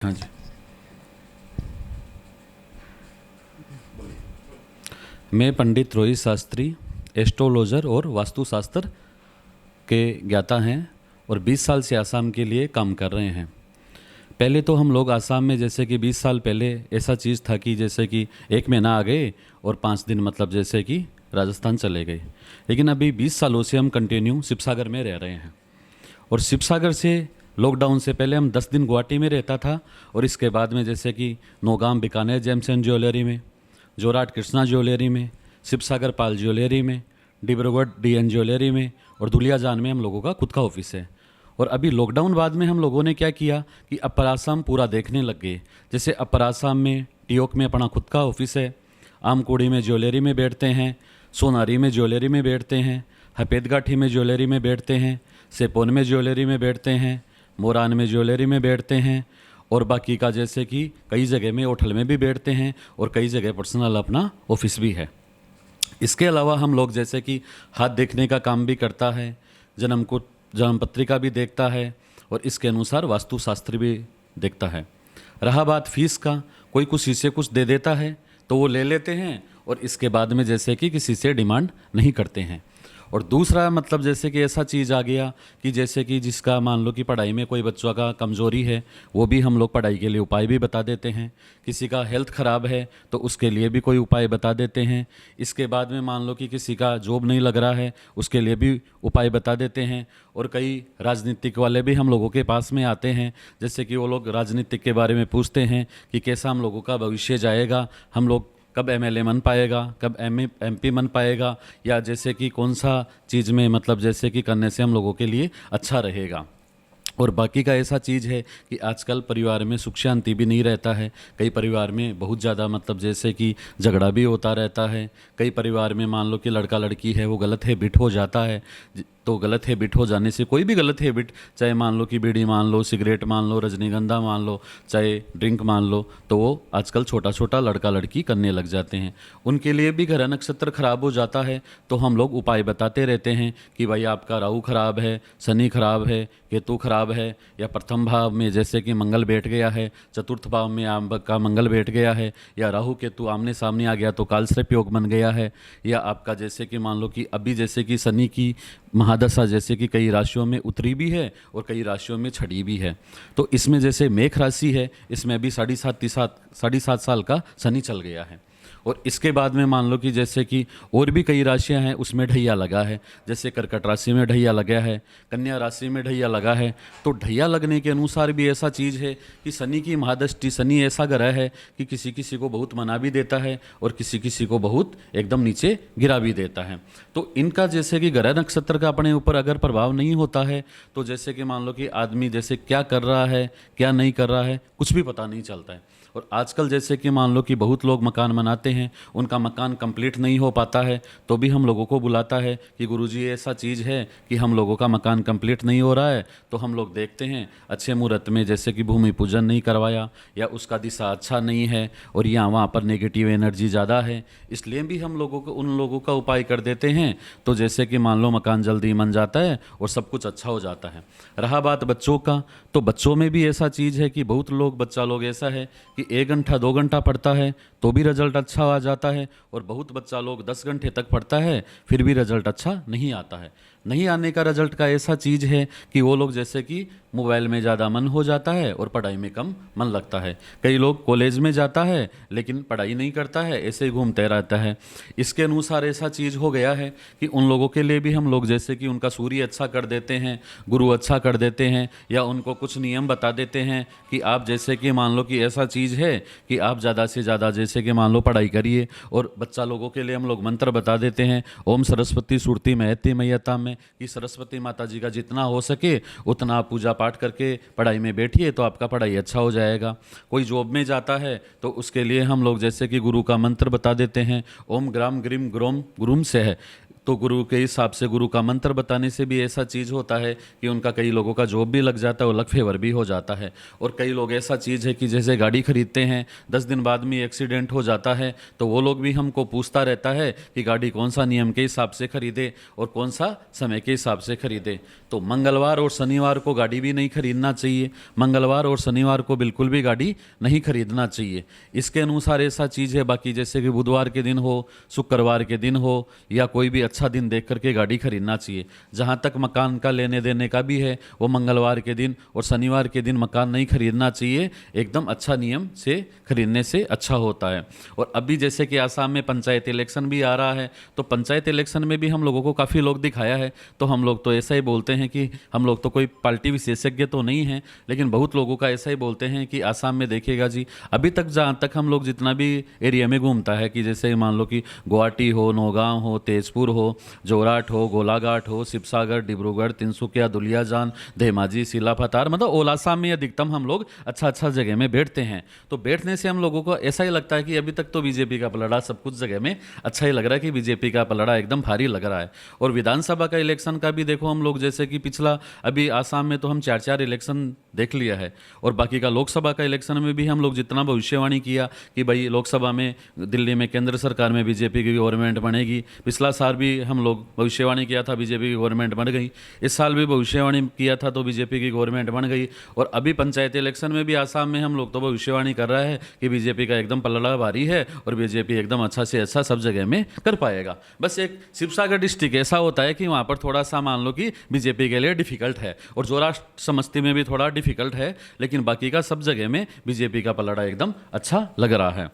हाँ जी। मैं पंडित रोहित शास्त्री एस्ट्रोलॉजर और वास्तुशास्त्र के ज्ञाता हैं और 20 साल से आसाम के लिए काम कर रहे हैं। पहले तो हम लोग आसाम में जैसे कि 20 साल पहले ऐसा चीज़ था कि जैसे कि 1 महीना आ गए और 5 दिन मतलब जैसे कि राजस्थान चले गए। लेकिन अभी 20 सालों से हम कंटिन्यू शिवसागर में रह रहे हैं और शिवसागर से लॉकडाउन से पहले हम 10 दिन गुवाहाटी में रहता था और इसके बाद में जैसे कि Naugam Bikaner gems and jewellery में, जोरहाट कृष्णा ज्वेलरी में, शिवसागर पाल ज्वेलरी में, डिब्रूगढ़ डीएन ज्वेलरी में और दुलियाजान में हम लोगों का खुद का ऑफिस है। और अभी लॉकडाउन बाद में हम लोगों ने क्या किया कि अपर आसाम पूरा देखने लग गए। जैसे अपर आसाम में टियोक में अपना खुद का ऑफिस है, आमकुड़ी में ज्वेलरी में बैठते हैं, सोनारी में ज्वेलरी में बैठते हैं, हपेदगाठी में ज्वेलरी में बैठते हैं, सेपोन में ज्वेलरी में बैठते हैं, मोरान में ज्वेलरी में बैठते हैं और बाकी का जैसे कि कई जगह में होटल में भी बैठते हैं और कई जगह पर्सनल अपना ऑफिस भी है। इसके अलावा हम लोग जैसे कि हाथ देखने का काम भी करता है, जन्म पत्रिका भी देखता है और इसके अनुसार वास्तुशास्त्र भी देखता है। रहा बात फीस का, कोई किसी से कुछ दे देता है तो वो ले लेते हैं और इसके बाद में जैसे कि किसी से डिमांड नहीं करते हैं। और दूसरा मतलब जैसे कि ऐसा चीज़ आ गया कि जैसे कि जिसका मान लो कि पढ़ाई में कोई बच्चों का कमज़ोरी है, वो भी हम लोग पढ़ाई के लिए उपाय भी बता देते हैं। किसी का हेल्थ ख़राब है तो उसके लिए भी कोई उपाय बता देते हैं। इसके बाद में मान लो कि किसी का जॉब नहीं लग रहा है, उसके लिए भी उपाय बता देते हैं। और कई राजनीतिक वाले भी हम लोगों के पास में आते हैं, जैसे कि वो लोग राजनीतिक के बारे में पूछते हैं कि कैसा हम लोगों का भविष्य जाएगा, हम लोग कब एमएलए बन पाएगा, कब एमपी बन पाएगा, या जैसे कि कौन सा चीज़ में मतलब जैसे कि करने से हम लोगों के लिए अच्छा रहेगा। और बाकी का ऐसा चीज़ है कि आजकल परिवार में सुख शांति भी नहीं रहता है। कई परिवार में बहुत ज़्यादा मतलब जैसे कि झगड़ा भी होता रहता है। कई परिवार में मान लो कि लड़का लड़की है वो गलत हैबिट हो जाता है, तो गलत हैबिट हो जाने से कोई भी गलत हैबिट, चाहे मान लो कि बीड़ी मान लो, सिगरेट मान लो, रजनीगंधा मान लो, चाहे ड्रिंक मान लो, तो वो आजकल छोटा छोटा लड़का लड़की करने लग जाते हैं। उनके लिए भी ग्रह नक्षत्र खराब हो जाता है तो हम लोग उपाय बताते रहते हैं कि भाई आपका राहु खराब है, शनि खराब है, केतु खराब है, या प्रथम भाव में जैसे कि मंगल बैठ गया है, चतुर्थ भाव में आपका मंगल बैठ गया है, या राहु केतु आमने सामने आ गया तो कालसर्प योग बन गया है, या आपका जैसे कि मान लो कि अभी जैसे कि शनि की महादशा जैसे कि कई राशियों में उतरी भी है और कई राशियों में छड़ी भी है। तो इसमें जैसे मेष राशि है, इसमें अभी साढ़े सात साल का शनि चल गया है। और इसके बाद में मान लो कि जैसे कि और भी कई राशियां हैं उसमें ढैया लगा है, जैसे कर्कट राशि में ढैया लगा है, कन्या राशि में ढैया लगा है। तो ढैया लगने के अनुसार भी ऐसा चीज़ है कि शनि की महादृष्टि, शनि ऐसा ग्रह है कि किसी किसी को बहुत मना भी देता है और किसी किसी को बहुत एकदम नीचे गिरा भी देता है। तो इनका जैसे कि ग्रह नक्षत्र का अपने ऊपर अगर प्रभाव नहीं होता है तो जैसे कि मान लो कि आदमी जैसे क्या कर रहा है क्या नहीं कर रहा है कुछ भी पता नहीं चलता है। और आजकल जैसे कि मान लो कि बहुत लोग मकान बनाते हैं, उनका मकान कंप्लीट नहीं हो पाता है तो भी हम लोगों को बुलाता है कि गुरुजी ऐसा चीज़ है कि हम लोगों का मकान कंप्लीट नहीं हो रहा है। तो हम लोग देखते हैं अच्छे मुहूर्त में जैसे कि भूमि पूजन नहीं करवाया, या उसका दिशा अच्छा नहीं है और या वहाँ पर नेगेटिव एनर्जी ज़्यादा है, इसलिए भी हम लोगों को उन लोगों का उपाय कर देते हैं। तो जैसे कि मान लो मकान जल्दी बन जाता है और सब कुछ अच्छा हो जाता है। रहा बात बच्चों का, तो बच्चों में भी ऐसा चीज़ है कि बहुत बच्चा लोग ऐसा है कि 1 घंटा 2 घंटा पढ़ता है तो भी रिजल्ट अच्छा आ जाता है, और बहुत बच्चा लोग 10 घंटे तक पढ़ता है फिर भी रिजल्ट अच्छा नहीं आता है। नहीं आने का रिजल्ट का ऐसा चीज़ है कि वो लोग जैसे कि मोबाइल में ज़्यादा मन हो जाता है और पढ़ाई में कम मन लगता है। कई लोग कॉलेज में जाता है लेकिन पढ़ाई नहीं करता है, ऐसे ही घूमते रहता है। इसके अनुसार ऐसा चीज़ हो गया है कि उन लोगों के लिए भी हम लोग जैसे कि उनका सूर्य अच्छा कर देते हैं, गुरु अच्छा कर देते हैं, या उनको कुछ नियम बता देते हैं कि आप जैसे कि मान लो कि ऐसा चीज़ है कि आप ज़्यादा से ज़्यादा जैसे कि मान लो पढ़ाई करिए। और बच्चा लोगों के लिए हम लोग मंत्र बता देते हैं, ओम सरस्वती सुरती महती मैयता में, कि सरस्वती माता जी का जितना हो सके उतना आप पूजा पाठ करके पढ़ाई में बैठिए तो आपका पढ़ाई अच्छा हो जाएगा। कोई जॉब में जाता है तो उसके लिए हम लोग जैसे कि गुरु का मंत्र बता देते हैं, ओम ग्राम ग्रीम ग्रोम गुरुम से है, तो गुरु के हिसाब से गुरु का मंत्र बताने से भी ऐसा चीज़ होता है कि उनका कई लोगों का जॉब भी लग जाता है और लक फेवर भी हो जाता है। और कई लोग ऐसा चीज़ है कि जैसे गाड़ी खरीदते हैं 10 दिन बाद में एक्सीडेंट हो जाता है, तो वो लोग भी हमको पूछता रहता है कि गाड़ी कौन सा नियम के हिसाब से खरीदे और कौन सा समय के हिसाब से खरीदे। तो मंगलवार और शनिवार को गाड़ी भी नहीं खरीदना चाहिए, मंगलवार और शनिवार को बिल्कुल भी गाड़ी नहीं खरीदना चाहिए। इसके अनुसार ऐसा चीज़ है। बाकी जैसे कि बुधवार के दिन हो, शुक्रवार के दिन हो, या कोई भी अच्छा दिन देख करके गाड़ी खरीदना चाहिए। जहाँ तक मकान का लेने देने का भी है, वो मंगलवार के दिन और शनिवार के दिन मकान नहीं खरीदना चाहिए, एकदम अच्छा नियम से खरीदने से अच्छा होता है। और अभी जैसे कि आसाम में पंचायत इलेक्शन भी आ रहा है, तो पंचायत इलेक्शन में भी हम लोगों को काफ़ी लोग दिखाया है। तो हम लोग तो ऐसा ही बोलते हैं कि हम लोग तो कोई पार्टी विशेषज्ञ तो नहीं हैं, लेकिन बहुत लोगों का ऐसा ही बोलते हैं कि आसाम में देखिएगा जी, अभी तक जहाँ तक हम लोग जितना भी एरिया में घूमता है, कि जैसे मान लो कि गुवाहाटी हो, नौगांव हो, तेजपुर हो, जोरहाट हो, गोलाघाट हो, शिवसागर, डिब्रूगढ़, तिनसुकिया, दुलियाजान, धेमाजी, सिलापथार, मतलब ओल आसाम में अधिकतम हम लोग अच्छा जगह में बैठते हैं। तो बैठने से हम लोगों को ऐसा ही लगता है कि अभी तक तो बीजेपी का पलड़ा सब कुछ जगह में अच्छा ही लग रहा है, कि बीजेपी का पलड़ा एकदम भारी लग रहा है। और विधानसभा का इलेक्शन का भी देखो हम लोग, जैसे कि पिछला अभी आसाम में तो हम 4 इलेक्शन देख लिया है, और बाकी का लोकसभा का इलेक्शन में भी हम लोग जितना भविष्यवाणी किया कि भाई लोकसभा में दिल्ली में केंद्र सरकार में बीजेपी की गवर्नमेंट बनेगी, पिछला साल भी हम लोग भविष्यवाणी किया था बीजेपी की गवर्नमेंट बन गई, इस साल भी भविष्यवाणी किया था तो बीजेपी की गवर्नमेंट बन गई। और अभी पंचायत इलेक्शन में भी आसाम में हम लोग तो भविष्यवाणी कर रहा है कि बीजेपी का एकदम पलड़ा भारी है और बीजेपी एकदम अच्छा से अच्छा सब जगह में कर पाएगा। बस एक शिवसागर डिस्ट्रिक्ट ऐसा होता है कि वहाँ पर थोड़ा सा मान लो कि बीजेपी के लिए डिफिकल्ट है, और जोराष्ट्र समस्ती में भी थोड़ा डिफिकल्ट है, लेकिन बाकी का सब जगह में बीजेपी का पलड़ा एकदम अच्छा लग रहा है।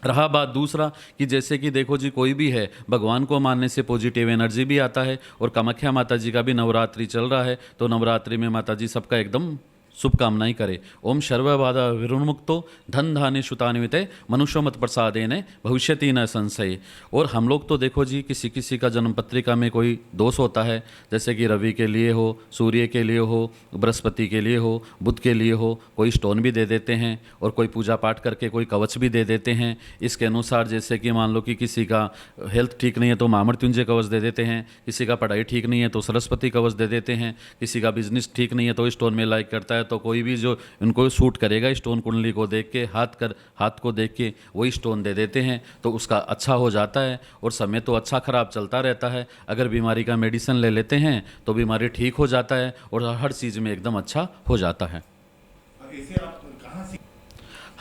रहा बात दूसरा कि जैसे कि देखो जी, कोई भी है भगवान को मानने से पॉजिटिव एनर्जी भी आता है। और कामाख्या माता जी का भी नवरात्रि चल रहा है, तो नवरात्रि में माता जी सबका एकदम शुभकामनाएं करे। ओम सर्वबाधा विरुन्मुक्तो धन धान्य शुतान्विते मनुष्य मत प्रसादेने भविष्यति न संशय। और हम लोग तो देखो जी, किसी किसी का जन्म पत्रिका में कोई दोष होता है, जैसे कि रवि के लिए हो, सूर्य के लिए हो, बृहस्पति के लिए हो, बुध के लिए हो, कोई स्टोन भी दे देते हैं, और कोई पूजा पाठ करके कोई कवच भी दे देते हैं। इसके अनुसार जैसे कि मान लो कि किसी का हेल्थ ठीक नहीं है तो महामृत्युंजय कवच दे देते हैं, किसी का पढ़ाई ठीक नहीं है तो सरस्वती कवच दे देते हैं, किसी का बिजनेस ठीक नहीं है तो स्टोन में लाइक करता है, तो कोई भी जो इनको सूट करेगा स्टोन कुंडली को देख के, हाथ को देख के वही स्टोन दे देते हैं, तो उसका अच्छा हो जाता है। और समय तो अच्छा खराब चलता रहता है, अगर बीमारी का मेडिसिन ले लेते हैं तो बीमारी ठीक हो जाता है और हर चीज़ में एकदम अच्छा हो जाता है।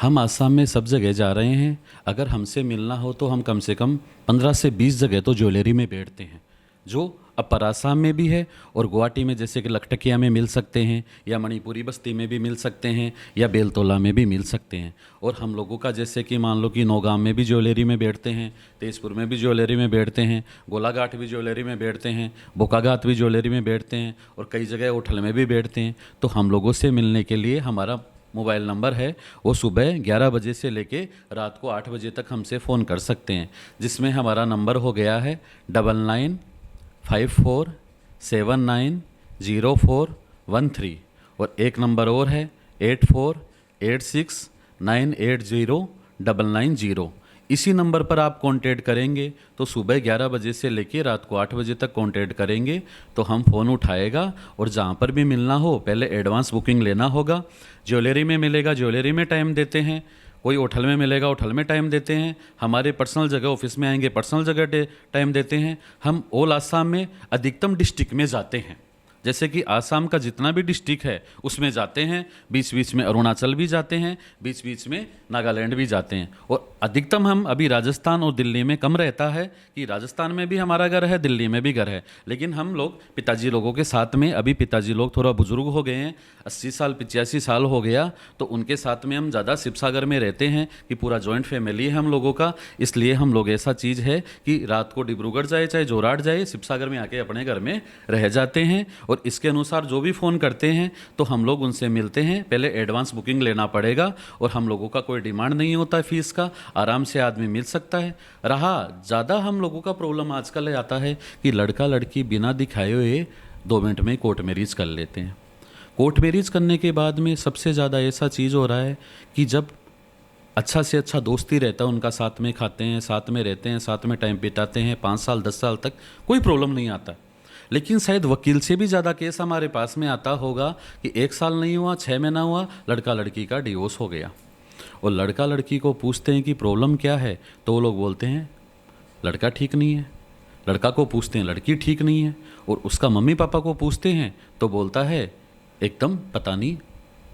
हम आसाम में सब जगह जा रहे हैं, अगर हमसे मिलना हो तो हम कम से कम 15 से 20 जगह तो ज्वेलरी में बैठते हैं, जो अपर आसाम में भी है, और गुवाहाटी में जैसे कि लखटकिया में मिल सकते हैं, या मणिपुरी बस्ती में भी मिल सकते हैं, या बेलतोला में भी मिल सकते हैं। और हम लोगों का जैसे कि मान लो कि नौगांव में भी ज्वेलरी में बैठते हैं, तेजपुर में भी ज्वेलरी में बैठते हैं, गोलाघाट भी ज्वेलरी में बैठते हैं, बोकाघाट भी ज्वेलरी में बैठते हैं, और कई जगह होटल में भी बैठते हैं। तो हम लोगों से मिलने के लिए हमारा मोबाइल नंबर है, वो सुबह 11 बजे से लेके रात को 8 बजे तक हमसे फ़ोन कर सकते हैं, जिसमें हमारा नंबर हो गया है 9954790413। और एक नंबर और है 8486980990। इसी नंबर पर आप कांटेक्ट करेंगे तो सुबह 11 बजे से लेकर रात को 8 बजे तक कांटेक्ट करेंगे तो हम फ़ोन उठाएगा, और जहाँ पर भी मिलना हो पहले एडवांस बुकिंग लेना होगा। ज्वेलरी में मिलेगा ज्वेलरी में टाइम देते हैं, कोई होटल में मिलेगा होटल में टाइम देते हैं, हमारे पर्सनल जगह ऑफिस में आएंगे पर्सनल जगह टाइम देते हैं। हम ऑल आसाम में अधिकतम डिस्ट्रिक्ट में जाते हैं, जैसे कि आसाम का जितना भी डिस्ट्रिक्ट है उसमें जाते हैं, बीच बीच में अरुणाचल भी जाते हैं, बीच बीच में नागालैंड भी जाते हैं। और अधिकतम हम अभी राजस्थान और दिल्ली में कम रहता है, कि राजस्थान में भी हमारा घर है, दिल्ली में भी घर है, लेकिन हम लोग पिताजी लोगों के साथ में, अभी पिताजी लोग थोड़ा बुजुर्ग हो गए हैं, 80 साल 85 साल हो गया, तो उनके साथ में हम ज़्यादा शिवसागर में रहते हैं, कि पूरा जॉइंट फैमिली है हम लोगों का। इसलिए हम लोग ऐसा चीज़ है कि रात को डिब्रूगढ़ जाए चाहे जोरहाट जाए, शिवसागर में आके अपने घर में रह जाते हैं। और इसके अनुसार जो भी फ़ोन करते हैं तो हम लोग उनसे मिलते हैं, पहले एडवांस बुकिंग लेना पड़ेगा, और हम लोगों का कोई डिमांड नहीं होता है फीस का, आराम से आदमी मिल सकता है। रहा ज़्यादा हम लोगों का प्रॉब्लम आजकल आता है कि लड़का लड़की बिना दिखाए हुए 2 मिनट में कोर्ट मैरिज कर लेते हैं। कोर्ट मैरिज करने के बाद में सबसे ज़्यादा ऐसा चीज़ हो रहा है कि जब अच्छा से अच्छा दोस्ती रहता है उनका, साथ में खाते हैं, साथ में रहते हैं, साथ में टाइम बिताते हैं, 5 साल 10 साल तक कोई प्रॉब्लम नहीं आता। लेकिन शायद वकील से भी ज़्यादा केस हमारे पास में आता होगा कि 1 साल नहीं हुआ, 6 महीना हुआ, लड़का लड़की का डिवोर्स हो गया। और लड़का लड़की को पूछते हैं कि प्रॉब्लम क्या है, तो वो लोग बोलते हैं लड़का ठीक नहीं है। लड़का को पूछते हैं लड़की ठीक नहीं है, और उसका मम्मी पापा को पूछते हैं तो बोलता है एकदम पता नहीं,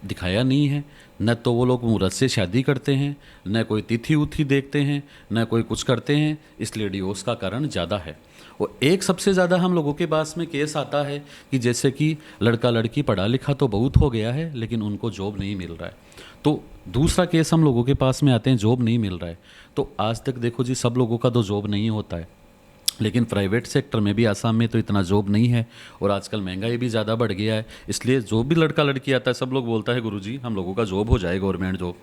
दिखाया नहीं है। न तो वो लोग मुहूर्त से शादी करते हैं, न कोई तिथि उथि देखते हैं, न कोई कुछ करते हैं, इसलिए डिवोर्स का कारण ज़्यादा है। और एक सबसे ज़्यादा हम लोगों के पास में केस आता है कि जैसे कि लड़का लड़की पढ़ा लिखा तो बहुत हो गया है लेकिन उनको जॉब नहीं मिल रहा है। तो दूसरा केस हम लोगों के पास में आते हैं, जॉब नहीं मिल रहा है। तो आज तक देखो जी, सब लोगों का तो जॉब नहीं होता है, लेकिन प्राइवेट सेक्टर में भी आसाम में तो इतना जॉब नहीं है, और आजकल महंगाई भी ज़्यादा बढ़ गया है। इसलिए जो भी लड़का लड़की आता है सब लोग बोलता है गुरुजी हम लोगों का जॉब हो जाए, गवर्नमेंट जॉब।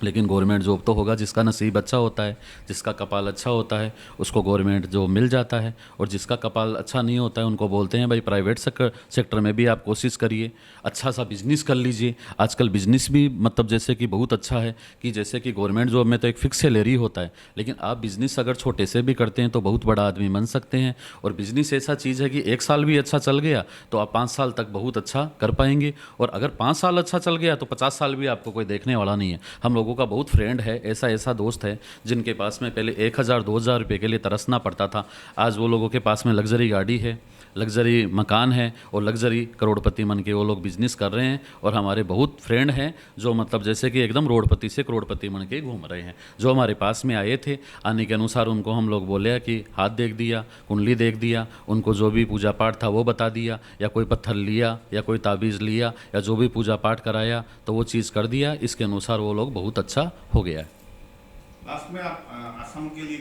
लेकिन गवर्नमेंट जॉब तो होगा जिसका नसीब अच्छा होता है, जिसका कपाल अच्छा होता है उसको गवर्नमेंट जॉब मिल जाता है, और जिसका कपाल अच्छा नहीं होता है उनको बोलते हैं भाई प्राइवेट सेक्टर में भी आप कोशिश करिए, अच्छा सा बिजनेस कर लीजिए। आजकल बिजनेस भी मतलब जैसे कि बहुत अच्छा है कि जैसे कि गवर्नमेंट जॉब में तो एक फिक्स सैलरी होता है, लेकिन आप बिजनेस अगर छोटे से भी करते हैं तो बहुत बड़ा आदमी बन सकते हैं। और बिजनेस ऐसा चीज़ है कि 1 साल भी अच्छा चल गया तो आप 5 साल तक बहुत अच्छा कर पाएंगे, और अगर 5 साल अच्छा चल गया तो 50 साल भी आपको कोई देखने वाला नहीं है। हम लोगों का बहुत फ्रेंड है, ऐसा दोस्त है जिनके पास में पहले 1000-2000 रुपये के लिए तरसना पड़ता था, आज वो लोगों के पास में लग्जरी गाड़ी है, लग्जरी मकान है, और लग्जरी करोड़पति मन के वो लोग बिजनेस कर रहे हैं। और हमारे बहुत फ्रेंड हैं जो मतलब जैसे कि एकदम रोडपति से करोड़पति मन के घूम रहे हैं। जो हमारे पास में आए थे, आने के अनुसार उनको हम लोग बोले कि हाथ देख दिया, कुंडली देख दिया, उनको जो भी पूजा पाठ था वो बता दिया, या कोई पत्थर लिया या कोई ताबीज़ लिया या जो भी पूजा पाठ कराया तो वो चीज़ कर दिया, इसके अनुसार वो लोग बहुत अच्छा हो गया है। लास्ट में आप असम के लिए